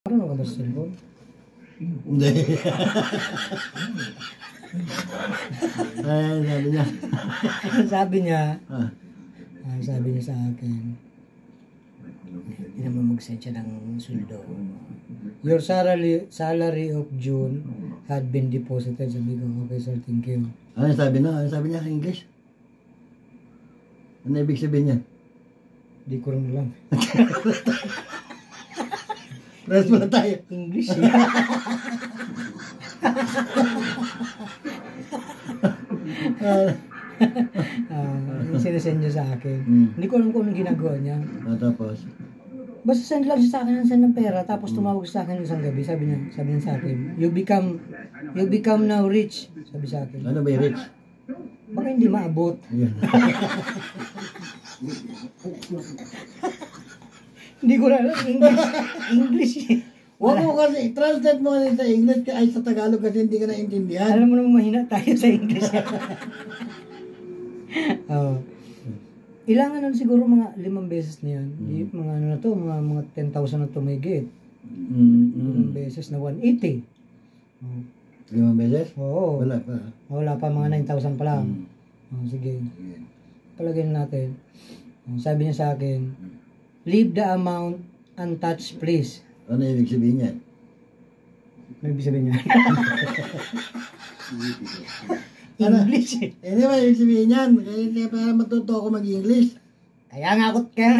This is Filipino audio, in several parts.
Marunong ka ba sa cellphone? Hindi. Ay, sabi niya. Sabi niya, Ah. sabi niya sa akin, hindi naman mag-send siya ng sweldo. Your salary of June had been deposited. Sabi ko, okay sir, thank you. Ano sabi na? Ano sabi niya sa English? Ano ibig sabihin niya? Di ko rin alam. Press mo na tayo. English eh. Yung sinesend niya sa akin. Hindi ko alam kung anong ginagawa niya. Tapos? Basta send lang siya sa akin ng pera, tapos tumawag siya sa akin isang gabi. Sabi niya sa akin, you become now rich. Sabi sa akin. Ano ba yung rich? Baka hindi maabot. Yan. Hindi ko na alam. English eh. Huwag mo kasi, translate mo kasi sa English ay sa Tagalog kasi hindi ka naintindihan. Alam mo naman mahina tayo sa English. Oh. Ilangan na siguro mga 5 beses na yan. Mga ano na to, mga 10,000 na to may gate. 5 beses na 180. 5 beses? Oo. Wala pa. Wala pa, mga 9,000 pa lang. Sige. Palagyan natin. Sabi niya sa akin, leave the amount untouched please. Ano ibig sabihin niya? Ano ibig sabihin niya? English eh. Hindi ba ibig sabihin yan? Kaya para matuto ako mag-English. Kaya nga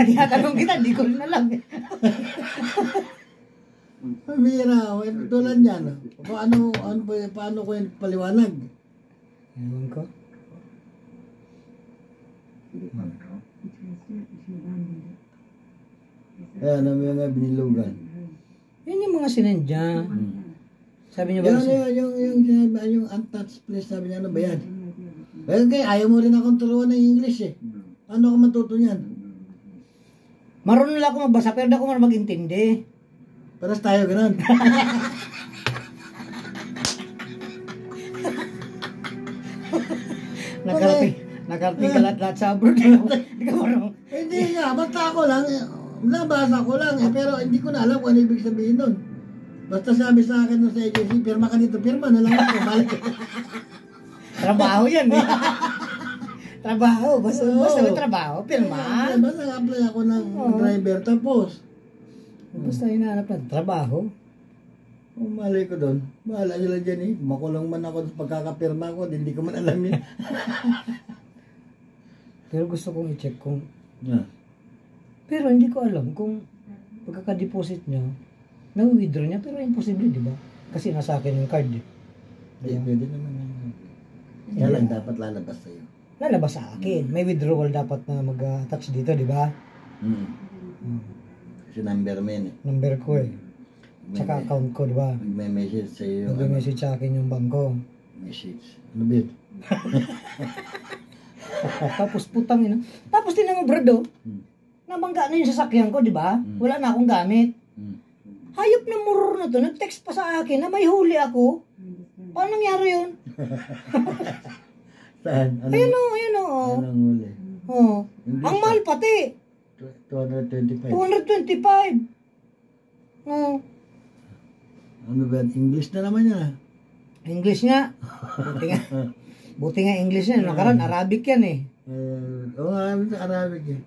tinatanong kita, hindi ko rin alam eh. Pabira, tulad yan. Paano ko yung paliwanag? Ewan ko. Ayan, ano yung nga binilugan? Yan yung mga sinendya. Sabi niya ba kasi? Yung untouched place, sabi niya, ano ba yan? Well, kaya ayaw mo rin akong turuan ng English eh. Paano ako matuto niyan? Marunong lang ako magbasa, pero di ako marunong mag-intindi. Paras tayo, ganun. Nakarating ka lahat sa abroad. Hindi ka marunong. Hindi nga, basta ako lang, nabasa ko lang eh, pero hindi ko na alam kung ano ibig sabihin nun. Basta sabi sa akin nun sa agency, pirma ka dito, pirma na lang ako, balik. Trabaho yan eh. Trabaho, basta may trabaho, pirma. Basta apply ako ng driver, tapos. Basta hinahanap ng trabaho. Malay ko doon, bahala sila dyan eh. Makulong man ako sa pagkakapirma ko, hindi ko man alam yun. Pero gusto kong i-check kung... Yeah. Pero hindi ko alam kung pagkaka-deposit niya, na-withdraw niya, pero imposible, di ba? Kasi nasa akin yung card eh. Hindi, pwede naman. Kaya lang dapat lalabas sa'yo. Lalabas sa akin. May withdrawal dapat na mag-attach dito, di ba? Kasi number mo yan eh. Number ko eh. Tsaka account ko, di ba? Magme-message sa'yo. Nag-message sa akin yung bangko. Message. Ano ba yun? Tapos putang ina. Tapos din naman brado. Nabangga na yung sasakyan ko, di ba? Wala na akong gamit. Hayop na murur na to. Nag-text pa sa akin na may huli ako. Paano nangyari yun? Saan? Ayun o, ayun o. Anong huli? Oh. Ang mahal pati. 225. 225. Oh. Ano ba? English na naman yan. English nga. Buti nga English yan. Nakaran, Arabic yan eh. Oo nga, Arabic eh.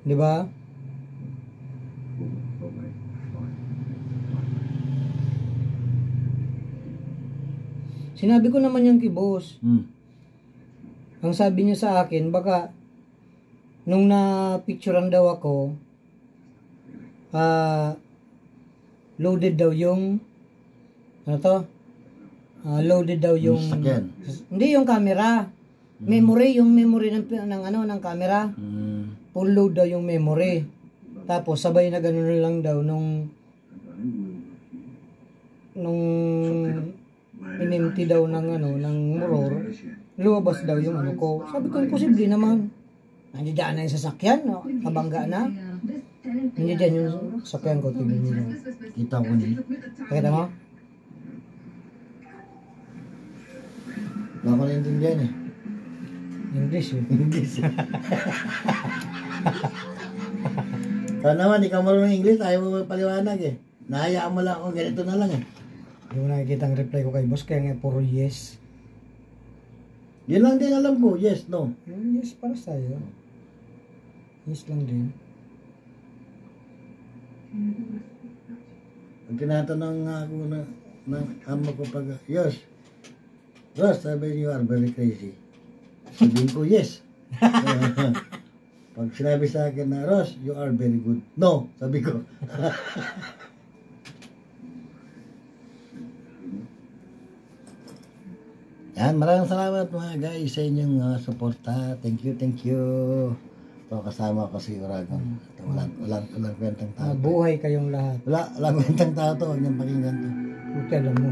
Di ba? Sinabi ko naman yung kay boss. Ang sabi niya sa akin, baka nung na-picturean daw ako, loaded daw yung ano to? Loaded daw yung hindi yung camera. Memory, yung memory ng ng camera. Full load daw yung memory. Tapos sabay na gano'n lang daw nung in-empty daw ng mirror, lumabas daw yung ano ko. Sabi ko, imposible naman. Nandiyan na yung sasakyan, no? Kabangga na. Nandiyan yung sasakyan ko, tingnan nyo. Kita ko niya. Pakita mo? Wala ko naintindihan eh. English eh. English. Ikaw naman, ikaw marunong English, ayaw mo paliwanag eh. Nahayaan mo lang ako, ganito na lang eh. Hindi mo nakikita ang reply ko kay boss, kaya nga puro yes. Yun lang din alam ko, yes, no. Yes para sa'yo. Yes lang din. Pag tinatanong nga ako ng amo ko pag, yes, Ross, sabi niyo, you are very crazy. Sabihin ko, yes. Pag sinabi sa akin na, Ross, you are very good. No, sabi ko. Yan, maraming salamat mga guys sa inyong suporta. Thank you, thank you. Ito kasama ko si Uragon. Walang kwentang tao. Buhay kayong lahat. Walang kwentang tao to, huwag niyang pakinggan to. Buti alam mo.